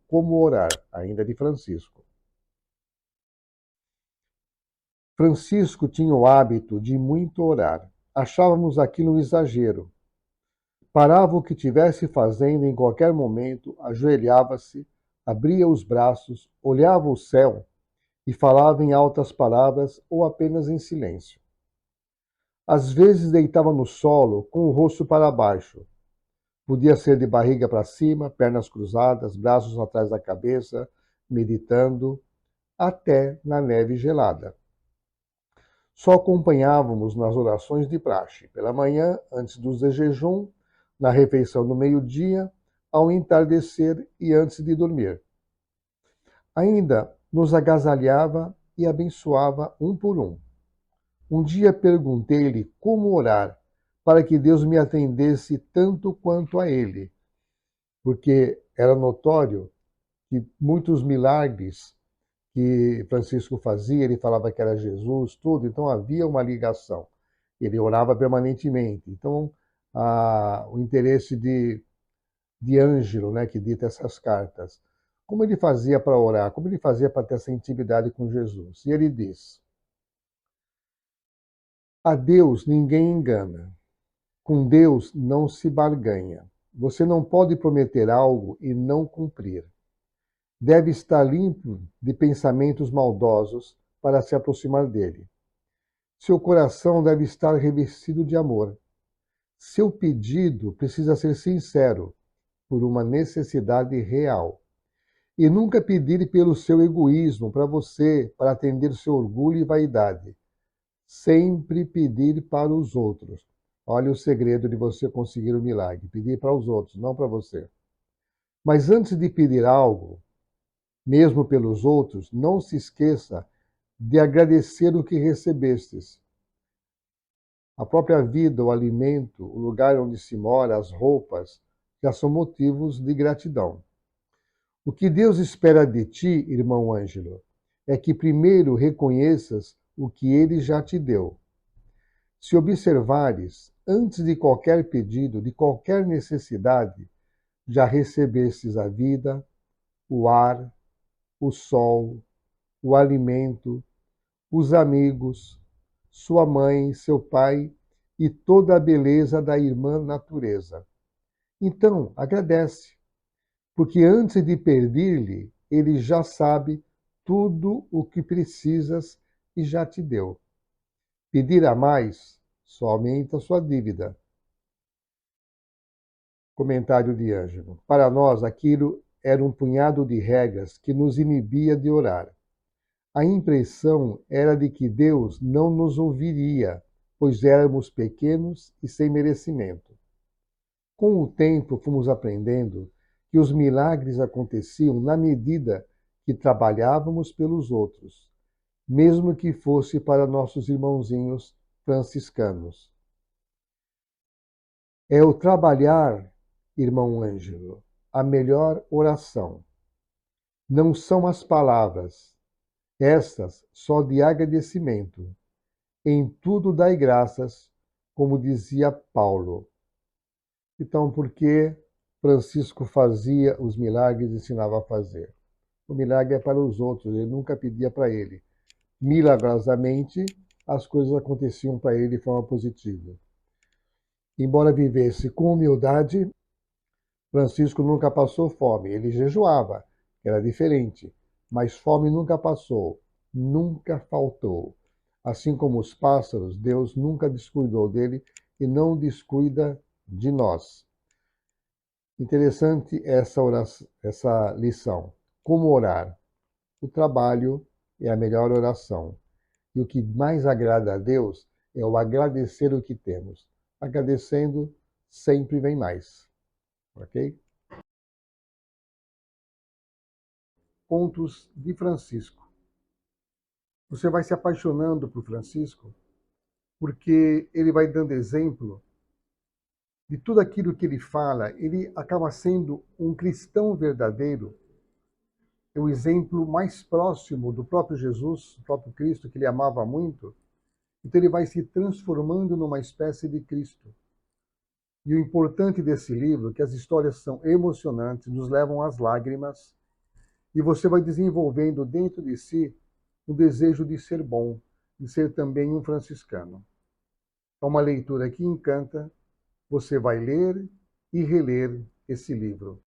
Como Orar, ainda de Francisco. Francisco tinha o hábito de muito orar. Achávamos aquilo um exagero. Parava o que tivesse fazendo em qualquer momento, ajoelhava-se, abria os braços, olhava o céu e falava em altas palavras ou apenas em silêncio. Às vezes deitava no solo com o rosto para baixo. Podia ser de barriga para cima, pernas cruzadas, braços atrás da cabeça, meditando, até na neve gelada. Só acompanhávamos nas orações de praxe, pela manhã, antes do jejum, na refeição do meio-dia, ao entardecer e antes de dormir. Ainda nos agasalhava e abençoava um por um. Um dia perguntei-lhe como orar para que Deus me atendesse tanto quanto a ele, porque era notório que muitos milagres que Francisco fazia, ele falava que era Jesus, tudo, então havia uma ligação. Ele orava permanentemente. Então, o interesse de Ângelo, né, que dita essas cartas, como ele fazia para orar, como ele fazia para ter essa intimidade com Jesus. E ele diz: a Deus ninguém engana, com Deus não se barganha. Você não pode prometer algo e não cumprir. Deve estar limpo de pensamentos maldosos para se aproximar dele. Seu coração deve estar revestido de amor. Seu pedido precisa ser sincero, por uma necessidade real. E nunca pedir pelo seu egoísmo, para você, para atender seu orgulho e vaidade. Sempre pedir para os outros. Olha o segredo de você conseguir o milagre. Pedir para os outros, não para você. Mas antes de pedir algo, mesmo pelos outros, não se esqueça de agradecer o que recebestes. A própria vida, o alimento, o lugar onde se mora, as roupas, já são motivos de gratidão. O que Deus espera de ti, irmão Ângelo, é que primeiro reconheças o que Ele já te deu. Se observares, antes de qualquer pedido, de qualquer necessidade, já recebestes a vida, o ar, o sol, o alimento, os amigos, sua mãe, seu pai e toda a beleza da irmã natureza. Então, agradece, porque antes de pedir-lhe, ele já sabe tudo o que precisas e já te deu. Pedir a mais só aumenta a sua dívida. Comentário de Ângelo. Para nós, aquilo era um punhado de regras que nos inibia de orar. A impressão era de que Deus não nos ouviria, pois éramos pequenos e sem merecimento. Com o tempo, fomos aprendendo que os milagres aconteciam na medida que trabalhávamos pelos outros, mesmo que fosse para nossos irmãozinhos franciscanos. É o trabalhar, irmão Ângelo, a melhor oração. Não são as palavras, estas só de agradecimento. Em tudo dai graças, como dizia Paulo. Então, por que Francisco fazia os milagres e ensinava a fazer? O milagre é para os outros, ele nunca pedia para ele. Milagrosamente, as coisas aconteciam para ele de forma positiva. Embora vivesse com humildade, Francisco nunca passou fome. Ele jejuava, era diferente, mas fome nunca passou, nunca faltou. Assim como os pássaros, Deus nunca descuidou dele e não descuida de nós. Interessante essa lição. Como orar? O trabalho é a melhor oração. E o que mais agrada a Deus é o agradecer o que temos. Agradecendo, sempre vem mais. Ok? Pontos de Francisco. Você vai se apaixonando por Francisco, porque ele vai dando exemplo de tudo aquilo que ele fala. Ele acaba sendo um cristão verdadeiro, é o exemplo mais próximo do próprio Jesus, do próprio Cristo, que ele amava muito. Então ele vai se transformando numa espécie de Cristo. E o importante desse livro é que as histórias são emocionantes, nos levam às lágrimas, e você vai desenvolvendo dentro de si o desejo de ser bom, de ser também um franciscano. É uma leitura que encanta, você vai ler e reler esse livro.